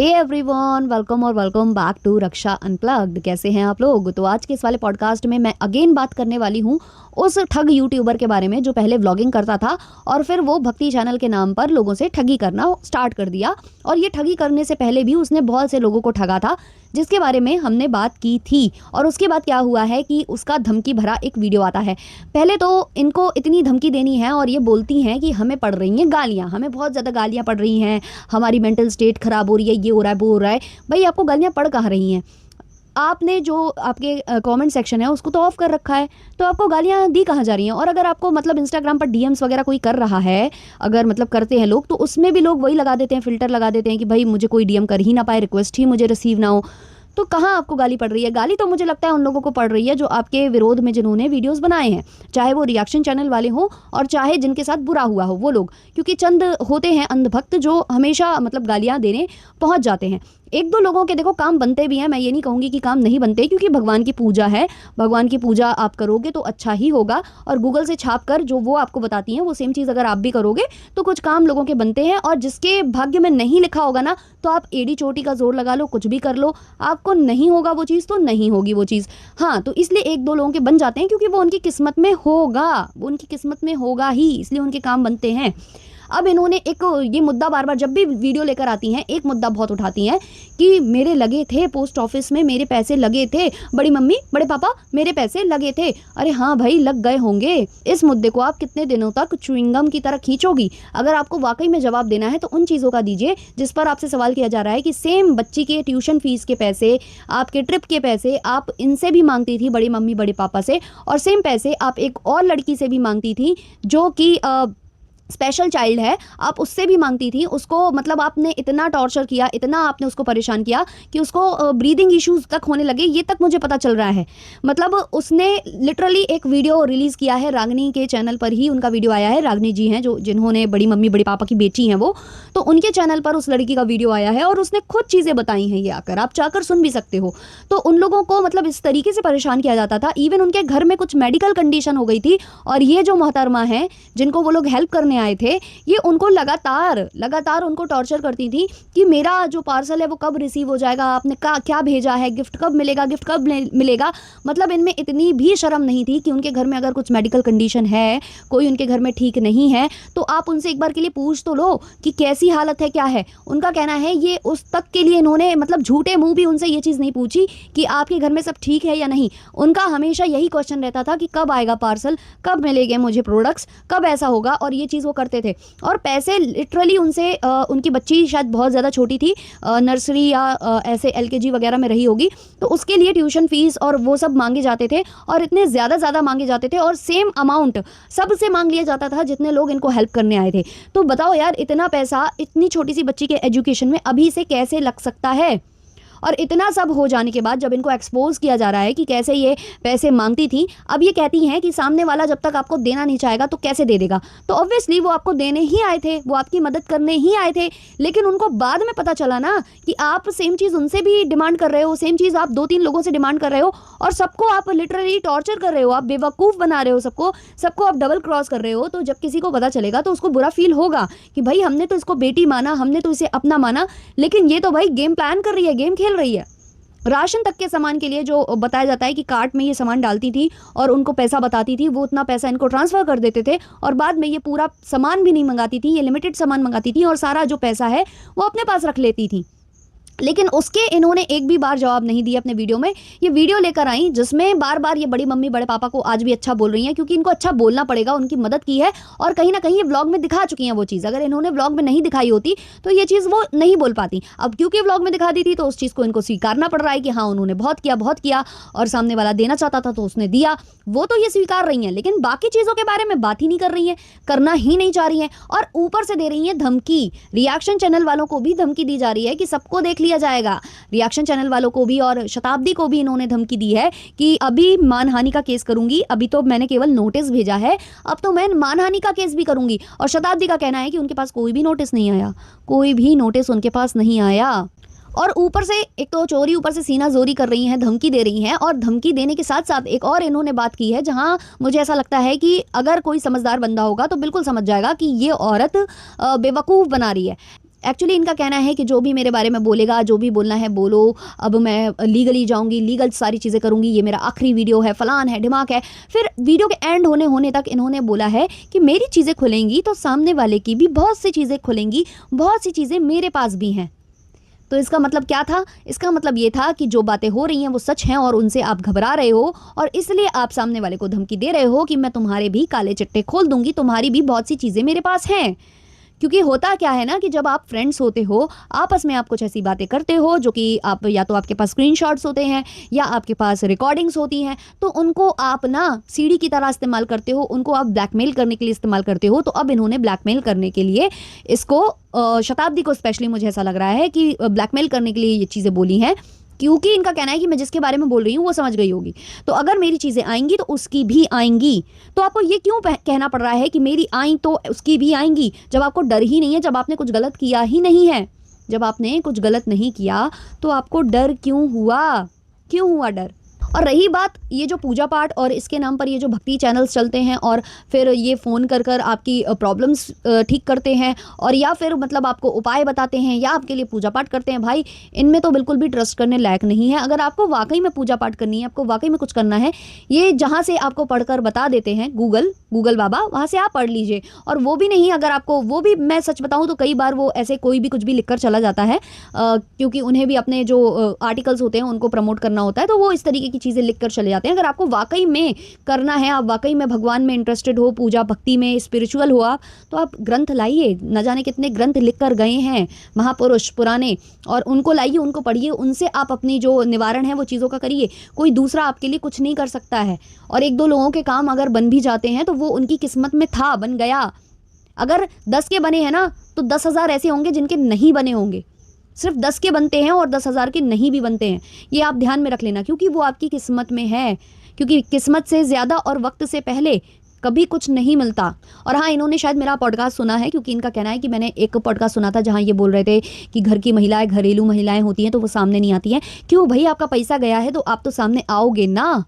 Hey everyone, welcome back to Raksha unplugged. कैसे हैं आप लोग? तो आज के इस वाले पॉडकास्ट में मैं अगेन बात करने वाली हूँ उस ठग यूट्यूबर के बारे में जो पहले व्लॉगिंग करता था और फिर वो भक्ति चैनल के नाम पर लोगों से ठगी करना स्टार्ट कर दिया। और ये ठगी करने से पहले भी उसने बहुत से लोगों को ठगा था, जिसके बारे में हमने बात की थी। और उसके बाद क्या हुआ है कि उसका धमकी भरा एक वीडियो आता है। पहले तो इनको इतनी धमकी देनी है और ये बोलती हैं कि हमें पड़ रही हैं गालियाँ, हमें बहुत ज़्यादा गालियाँ पड़ रही हैं, हमारी मेंटल स्टेट ख़राब हो रही है, ये हो रहा है, वो हो रहा है। भाई आपको गालियाँ पड़ कहाँ रही हैं? आपने जो आपके कमेंट सेक्शन है उसको तो ऑफ कर रखा है, तो आपको गालियाँ दी कहाँ जा रही हैं? और अगर आपको मतलब इंस्टाग्राम पर डीएम्स वगैरह कोई कर रहा है, अगर मतलब करते हैं लोग, तो उसमें भी लोग वही लगा देते हैं, फिल्टर लगा देते हैं कि भाई मुझे कोई डीएम कर ही ना पाए, रिक्वेस्ट ही मुझे रिसीव ना हो। तो कहाँ आपको गाली पड़ रही है? गाली तो मुझे लगता है उन लोगों को पड़ रही है जो आपके विरोध में जिन्होंने वीडियोस बनाए हैं, चाहे वो रिएक्शन चैनल वाले हों और चाहे जिनके साथ बुरा हुआ हो वो लोग। क्योंकि चंद होते हैं अंधभक्त जो हमेशा मतलब गालियाँ देने पहुँच जाते हैं। एक दो लोगों के देखो काम बनते भी हैं, मैं ये नहीं कहूँगी कि काम नहीं बनते, क्योंकि भगवान की पूजा है, भगवान की पूजा आप करोगे तो अच्छा ही होगा। और गूगल से छाप कर जो वो आपको बताती हैं वो सेम चीज़ अगर आप भी करोगे तो कुछ काम लोगों के बनते हैं। और जिसके भाग्य में नहीं लिखा होगा ना, तो आप एड़ी चोटी का जोर लगा लो, कुछ भी कर लो, आपको नहीं होगा वो चीज़ तो नहीं होगी वो चीज़। हाँ, तो इसलिए एक दो लोगों के बन जाते हैं क्योंकि वो उनकी किस्मत में होगा, वो उनकी किस्मत में होगा ही, इसलिए उनके काम बनते हैं। अब इन्होंने एक ये मुद्दा बार बार जब भी वीडियो लेकर आती हैं, एक मुद्दा बहुत उठाती हैं कि मेरे लगे थे पोस्ट ऑफिस में, मेरे पैसे लगे थे, बड़ी मम्मी बड़े पापा मेरे पैसे लगे थे। अरे हाँ भाई, लग गए होंगे। इस मुद्दे को आप कितने दिनों तक च्युइंगम की तरह खींचोगी? अगर आपको वाकई में जवाब देना है तो उन चीज़ों का दीजिए जिस पर आपसे सवाल किया जा रहा है कि सेम बच्ची के ट्यूशन फीस के पैसे, आपके ट्रिप के पैसे आप इनसे भी मांगती थी, बड़ी मम्मी बड़े पापा से, और सेम पैसे आप एक और लड़की से भी मांगती थी जो कि स्पेशल चाइल्ड है, आप उससे भी मांगती थी। उसको मतलब आपने इतना टॉर्चर किया, इतना आपने उसको परेशान किया कि उसको ब्रीदिंग इश्यूज तक होने लगे, ये तक मुझे पता चल रहा है। मतलब उसने लिटरली एक वीडियो रिलीज़ किया है, रागनी के चैनल पर ही उनका वीडियो आया है। रागनी जी हैं जो जिन्होंने बड़ी मम्मी बड़े पापा की बेटी हैं वो, तो उनके चैनल पर उस लड़की का वीडियो आया है और उसने खुद चीज़ें बताई हैं, ये आकर आप चाहकर सुन भी सकते हो। तो उन लोगों को मतलब इस तरीके से परेशान किया जाता था, इवन उनके घर में कुछ मेडिकल कंडीशन हो गई थी और ये जो मोहतरमा हैं जिनको वो लोग हेल्प करने आए थे, ये उनको लगातार उनको टॉर्चर करती थी कि मेरा जो पार्सल है वो कब रिसीव हो जाएगा, आपने क्या भेजा है, गिफ्ट कब मिलेगा, गिफ्ट कब मिलेगा। मतलब इनमें इतनी भी शर्म नहीं थी कि उनके घर में अगर कुछ मेडिकल कंडीशन है, कोई उनके घर में ठीक नहीं है, तो आप उनसे एक बार के लिए पूछ तो लो कि कैसी हालत है, क्या है। उनका कहना है ये उस तक के लिए इन्होंने मतलब झूठे मुंह भी उनसे ये चीज़ नहीं पूछी कि आपके घर में सब ठीक है या नहीं। उनका हमेशा यही क्वेश्चन रहता था कि कब आएगा पार्सल, कब मिलेंगे मुझे प्रोडक्ट्स, कब ऐसा होगा। और ये चीज़ वो करते थे। और पैसे लिटरली उनसे उनकी बच्ची शायद बहुत ज़्यादा छोटी थी, नर्सरी या ऐसे एलकेजी वगैरह में रही होगी, तो उसके लिए ट्यूशन फीस और वो सब मांगे जाते थे और इतने ज़्यादा मांगे जाते थे और सेम अमाउंट सबसे मांग लिया जाता था जितने लोग इनको हेल्प करने आए थे। तो बताओ यार, इतना पैसा इतनी छोटी सी बच्ची के एजुकेशन में अभी से कैसे लग सकता है? और इतना सब हो जाने के बाद जब इनको एक्सपोज किया जा रहा है कि कैसे ये पैसे मांगती थी, अब ये कहती हैं कि सामने वाला जब तक आपको देना नहीं चाहेगा तो कैसे दे देगा। तो ऑब्वियसली वो आपको देने ही आए थे, वो आपकी मदद करने ही आए थे, लेकिन उनको बाद में पता चला ना कि आप सेम चीज़ उनसे भी डिमांड कर रहे हो, सेम चीज़ आप 2-3 लोगों से डिमांड कर रहे हो और सबको आप लिटरली टॉर्चर कर रहे हो, आप बेवकूफ़ बना रहे हो, सबको आप डबल क्रॉस कर रहे हो। तो जब किसी को पता चलेगा तो उसको बुरा फील होगा कि भाई हमने तो इसको बेटी माना, हमने तो इसे अपना माना, लेकिन ये तो भाई गेम प्लान कर रही है, गेम खेल रही है। राशन तक के सामान के लिए जो बताया जाता है कि कार्ट में ये सामान डालती थी और उनको पैसा बताती थी, वो उतना पैसा इनको ट्रांसफ़र कर देते थे और बाद में ये पूरा सामान भी नहीं मंगाती थी, ये लिमिटेड सामान मंगाती थी और सारा जो पैसा है वो अपने पास रख लेती थी। लेकिन उसके इन्होंने एक भी बार जवाब नहीं दिया अपने वीडियो में। ये वीडियो लेकर आई जिसमें बार बार ये बड़ी मम्मी बड़े पापा को आज भी अच्छा बोल रही हैं, क्योंकि इनको अच्छा बोलना पड़ेगा, उनकी मदद की है और कहीं ना कहीं ये व्लॉग में दिखा चुकी हैं वो चीज़। अगर इन्होंने व्लॉग में नहीं दिखाई होती तो ये चीज़ वो नहीं बोल पाती। अब क्योंकि व्लॉग में दिखा दी थी तो उस चीज़ को इनको स्वीकारना पड़ रहा है कि हाँ उन्होंने बहुत किया और सामने वाला देना चाहता था तो उसने दिया, वो तो ये स्वीकार रही हैं। लेकिन बाकी चीज़ों के बारे में बात ही नहीं कर रही हैं, करना ही नहीं चाह रही हैं और ऊपर से दे रही हैं धमकी। रिएक्शन चैनल वालों को भी धमकी दी जा रही है कि सबको देख लिया जाएगा। रिएक्शन चैनल वालों को भी और शताब्दी को भी इन्होंने धमकी दी है कि अभी मानहानि का केस करूंगी, अभी तो मैंने केवल नोटिस भेजा है, अब तो मैं मानहानि का केस भी करूंगी। और शताब्दी का कहना है कि उनके पास कोई भी नोटिस नहीं आया, कोई भी नोटिस उनके पास नहीं आया। और ऊपर से एक तो चोरी, ऊपर से सीना जोरी कर रही हैं, धमकी दे रही हैं। और धमकी देने के साथ साथ एक और इन्होंने बात की है जहां मुझे ऐसा लगता है कि अगर कोई समझदार बंदा होगा तो बिल्कुल समझ जाएगा कि ये औरत बेवकूफ़ बना रही है। एक्चुअली इनका कहना है कि जो भी मेरे बारे में बोलेगा, जो भी बोलना है बोलो, अब मैं लीगली जाऊँगी, लीगल सारी चीज़ें करूँगी, ये मेरा आखिरी वीडियो है, फलान है, ढिमाक है। फिर वीडियो के एंड होने तक इन्होंने बोला है कि मेरी चीज़ें खुलेंगी तो सामने वाले की भी बहुत सी चीज़ें खुलेंगी, बहुत सी चीज़ें मेरे पास भी हैं। तो इसका मतलब क्या था? इसका मतलब ये था कि जो बातें हो रही हैं वो सच हैं और उनसे आप घबरा रहे हो और इसलिए आप सामने वाले को धमकी दे रहे हो कि मैं तुम्हारे भी काले चिट्टे खोल दूंगी, तुम्हारी भी बहुत सी चीज़ें मेरे पास हैं। क्योंकि होता क्या है ना कि जब आप फ्रेंड्स होते हो, आपस में आप कुछ ऐसी बातें करते हो जो कि आप या तो आपके पास स्क्रीनशॉट्स होते हैं या आपके पास रिकॉर्डिंग्स होती हैं, तो उनको आप ना सीढ़ी की तरह इस्तेमाल करते हो, उनको आप ब्लैकमेल करने के लिए इस्तेमाल करते हो। तो अब इन्होंने ब्लैकमेल करने के लिए इसको शताब्दी को स्पेशली मुझे ऐसा लग रहा है कि ब्लैकमेल करने के लिए ये चीज़ें बोली हैं, क्योंकि इनका कहना है कि मैं जिसके बारे में बोल रही हूँ वो समझ गई होगी, तो अगर मेरी चीज़ें आएंगी तो उसकी भी आएंगी। तो आपको ये क्यों कहना पड़ रहा है कि मेरी आई तो उसकी भी आएंगी, जब आपको डर ही नहीं है, जब आपने कुछ गलत किया ही नहीं है। जब आपने कुछ गलत नहीं किया तो आपको डर क्यों हुआ डर? और रही बात ये जो पूजा पाठ और इसके नाम पर ये जो भक्ति चैनल्स चलते हैं और फिर ये फ़ोन कर कर आपकी प्रॉब्लम्स ठीक करते हैं और या फिर मतलब आपको उपाय बताते हैं या आपके लिए पूजा पाठ करते हैं, भाई इनमें तो बिल्कुल भी ट्रस्ट करने लायक नहीं है। अगर आपको वाकई में पूजा पाठ करनी है, आपको वाकई में कुछ करना है, ये जहाँ से आपको पढ़कर बता देते हैं गूगल बाबा, वहाँ से आप पढ़ लीजिए। और वो भी नहीं, अगर आपको वो भी, मैं सच बताऊँ तो कई बार वो ऐसे कोई भी कुछ भी लिख कर चला जाता है, क्योंकि उन्हें भी अपने जो आर्टिकल्स होते हैं उनको प्रमोट करना होता है, तो वो इस तरीके की चीज़ें लिख कर चले जाते हैं। अगर आपको वाकई में करना है, आप वाकई में भगवान में इंटरेस्टेड हो, पूजा भक्ति में स्पिरिचुअल हो आप, तो आप ग्रंथ लाइए। न जाने कितने ग्रंथ लिख कर गए हैं महापुरुष पुराने, और उनको लाइए, उनको पढ़िए, उनसे आप अपनी जो निवारण है वो चीज़ों का करिए। कोई दूसरा आपके लिए कुछ नहीं कर सकता है। और एक दो लोगों के काम अगर बन भी जाते हैं तो वो उनकी किस्मत में था, बन गया। अगर 10 के बने हैं ना तो 10,000 ऐसे होंगे जिनके नहीं बने होंगे। सिर्फ 10 के बनते हैं और 10,000 के नहीं भी बनते हैं, ये आप ध्यान में रख लेना, क्योंकि वो आपकी किस्मत में है। क्योंकि किस्मत से ज़्यादा और वक्त से पहले कभी कुछ नहीं मिलता। और हाँ, इन्होंने शायद मेरा पॉडकास्ट सुना है, क्योंकि इनका कहना है कि मैंने एक पॉडकास्ट सुना था जहाँ ये बोल रहे थे कि घर की महिलाएं, घरेलू महिलाएं होती हैं तो वो सामने नहीं आती हैं। क्यों भाई, आपका पैसा गया है तो आप तो सामने आओगे ना,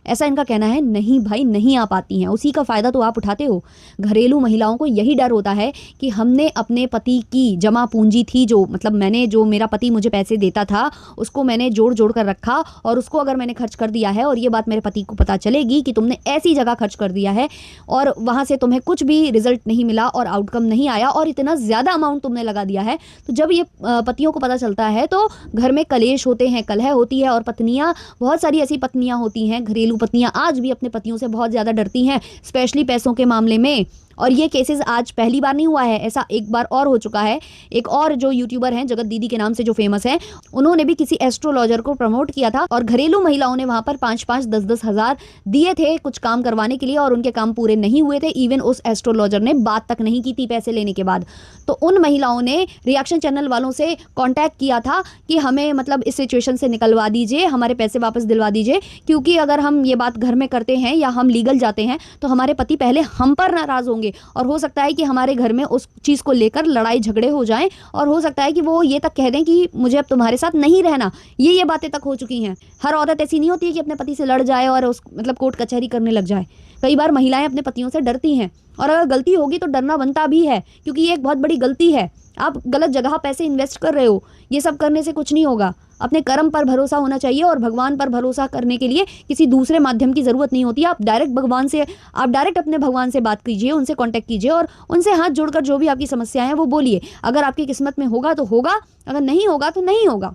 ऐसा इनका कहना है। नहीं भाई, नहीं आ पाती हैं, उसी का फ़ायदा तो आप उठाते हो। घरेलू महिलाओं को यही डर होता है कि हमने अपने पति की जमा पूंजी थी, जो मतलब मैंने, जो मेरा पति मुझे पैसे देता था उसको मैंने जोड़ जोड़ कर रखा, और उसको अगर मैंने खर्च कर दिया है और ये बात मेरे पति को पता चलेगी कि तुमने ऐसी जगह खर्च कर दिया है और वहाँ से तुम्हें कुछ भी रिजल्ट नहीं मिला और आउटकम नहीं आया और इतना ज़्यादा अमाउंट तुमने लगा दिया है, तो जब ये पतियों को पता चलता है तो घर में कलेश होते हैं, कलह होती है। और पत्नियाँ, बहुत सारी ऐसी पत्नियाँ होती हैं, घरेलू पत्नियां आज भी अपने पतियों से बहुत ज़्यादा डरती हैं, स्पेशली पैसों के मामले में। और ये केसेस आज पहली बार नहीं हुआ है, ऐसा एक बार और हो चुका है। एक और जो यूट्यूबर हैं, जगत दीदी के नाम से जो फेमस हैं, उन्होंने भी किसी एस्ट्रोलॉजर को प्रमोट किया था और घरेलू महिलाओं ने वहां पर 5-5, 10-10 हज़ार दिए थे कुछ काम करवाने के लिए, और उनके काम पूरे नहीं हुए थे। इवन उस एस्ट्रोलॉजर ने बात तक नहीं की थी पैसे लेने के बाद। तो उन महिलाओं ने रिएक्शन चैनल वालों से कॉन्टैक्ट किया था कि हमें मतलब इस सिचुएशन से निकलवा दीजिए, हमारे पैसे वापस दिलवा दीजिए, क्योंकि अगर हम ये बात घर में करते हैं या हम लीगल जाते हैं तो हमारे पति पहले हम पर नाराज़ होंगे और हो सकता है कि हमारे घर में उस चीज़ को लेकर लड़ाई झगड़े हो जाएं, और हो सकता है कि वो ये तक कह दें कि मुझे अब तुम्हारे साथ नहीं रहना। ये बातें तक हो चुकी हैं। हर औरत ऐसी नहीं होती है कि अपने पति से लड़ जाए और उस मतलब कोर्ट कचहरी करने लग जाए। कई बार महिलाएं अपने पतियों से डरती हैं, और अगर गलती होगी तो डरना बनता भी है, क्योंकि ये एक बहुत बड़ी गलती है। आप गलत जगह पैसे इन्वेस्ट कर रहे हो, ये सब करने से कुछ नहीं होगा। अपने कर्म पर भरोसा होना चाहिए, और भगवान पर भरोसा करने के लिए किसी दूसरे माध्यम की ज़रूरत नहीं होती। आप डायरेक्ट अपने भगवान से बात कीजिए, उनसे कांटेक्ट कीजिए और उनसे हाथ जोड़कर जो भी आपकी समस्याएं हैं वो बोलिए। अगर आपकी किस्मत में होगा तो होगा, अगर नहीं होगा तो नहीं होगा।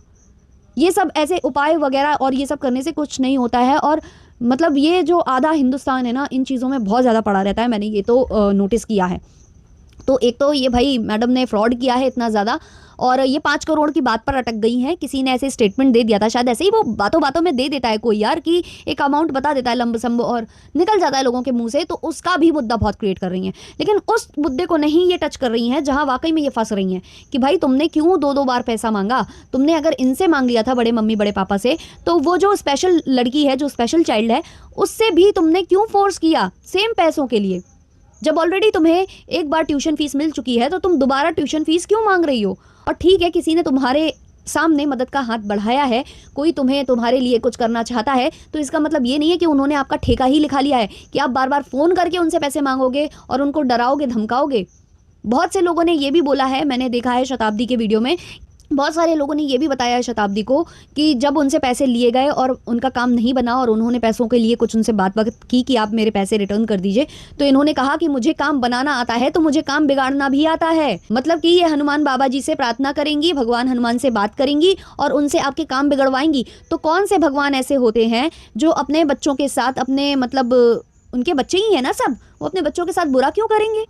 ये सब ऐसे उपाय वगैरह और ये सब करने से कुछ नहीं होता है। और मतलब ये जो आधा हिंदुस्तान है ना, इन चीज़ों में बहुत ज़्यादा पड़ा रहता है, मैंने ये तो नोटिस किया है। तो एक तो ये भाई मैडम ने फ्रॉड किया है इतना ज़्यादा, और ये 5 करोड़ की बात पर अटक गई हैं। किसी ने ऐसे स्टेटमेंट दे दिया था, शायद ऐसे ही वो बातों बातों में दे देता है कोई यार, कि एक अमाउंट बता देता है लंबसम और निकल जाता है लोगों के मुंह से, तो उसका भी मुद्दा बहुत क्रिएट कर रही हैं। लेकिन उस मुद्दे को नहीं ये टच कर रही हैं जहाँ वाकई में ये फंस रही हैं कि भाई तुमने क्यों 2-2 बार पैसा मांगा। तुमने अगर इनसे मांग लिया था, बड़े मम्मी बड़े पापा से, तो वो जो स्पेशल लड़की है, जो स्पेशल चाइल्ड है, उससे भी तुमने क्यों फोर्स किया सेम पैसों के लिए? जब ऑलरेडी तुम्हें एक बार ट्यूशन फीस मिल चुकी है तो तुम दोबारा ट्यूशन फीस क्यों मांग रही हो? और ठीक है, किसी ने तुम्हारे सामने मदद का हाथ बढ़ाया है, कोई तुम्हारे लिए कुछ करना चाहता है, तो इसका मतलब ये नहीं है कि उन्होंने आपका ठेका ही लिखा लिया है कि आप बार बार फ़ोन करके उनसे पैसे मांगोगे और उनको डराओगे धमकाओगे। बहुत से लोगों ने ये भी बोला है, मैंने देखा है शताब्दी के वीडियो में, बहुत सारे लोगों ने ये भी बताया है शताब्दी को कि जब उनसे पैसे लिए गए और उनका काम नहीं बना और उन्होंने पैसों के लिए कुछ उनसे बात की कि आप मेरे पैसे रिटर्न कर दीजिए, तो इन्होंने कहा कि मुझे काम बनाना आता है तो मुझे काम बिगाड़ना भी आता है। मतलब कि ये हनुमान बाबा जी से प्रार्थना करेंगी, भगवान हनुमान से बात करेंगी और उनसे आपके काम बिगड़वाएंगी। तो कौन से भगवान ऐसे होते हैं जो अपने बच्चों के साथ, अपने मतलब उनके बच्चे ही है ना सब, वो अपने बच्चों के साथ बुरा क्यों करेंगे?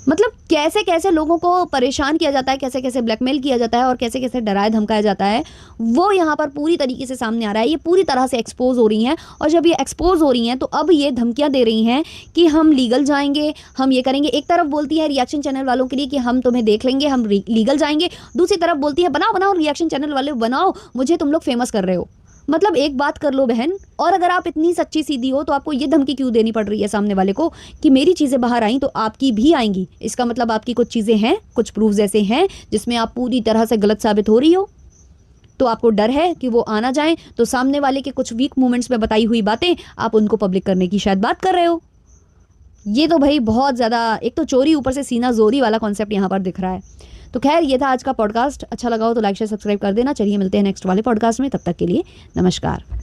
मतलब कैसे कैसे लोगों को परेशान किया जाता है, कैसे कैसे ब्लैकमेल किया जाता है और कैसे कैसे डराया धमकाया जाता है, वो यहाँ पर पूरी तरीके से सामने आ रहा है। ये पूरी तरह से एक्सपोज हो रही हैं और जब ये एक्सपोज हो रही हैं तो अब ये धमकियाँ दे रही हैं कि हम लीगल जाएंगे, हम ये करेंगे। एक तरफ बोलती है रिएक्शन चैनल वालों के लिए कि हम तुम्हें देख लेंगे, हम लीगल जाएंगे, दूसरी तरफ बोलती है बनाओ बनाओ रिएक्शन चैनल वाले बनाओ, मुझे तुम लोग फेमस कर रहे हो। मतलब एक बात कर लो बहन, और अगर आप इतनी सच्ची सीधी हो तो आपको ये धमकी क्यों देनी पड़ रही है सामने वाले को कि मेरी चीज़ें बाहर आई तो आपकी भी आएंगी? इसका मतलब आपकी कुछ चीज़ें हैं, कुछ प्रूफ्स ऐसे हैं जिसमें आप पूरी तरह से गलत साबित हो रही हो, तो आपको डर है कि वो आना जाए तो सामने वाले के कुछ वीक मोमेंट्स में बताई हुई बातें आप उनको पब्लिक करने की शायद बात कर रहे हो। ये तो भाई बहुत ज़्यादा, एक तो चोरी ऊपर से सीना जोरी वाला कॉन्सेप्ट यहाँ पर दिख रहा है। तो खैर ये था आज का पॉडकास्ट। अच्छा लगा हो तो लाइक शेयर सब्सक्राइब कर देना। चलिए मिलते हैं नेक्स्ट वाले पॉडकास्ट में, तब तक के लिए नमस्कार।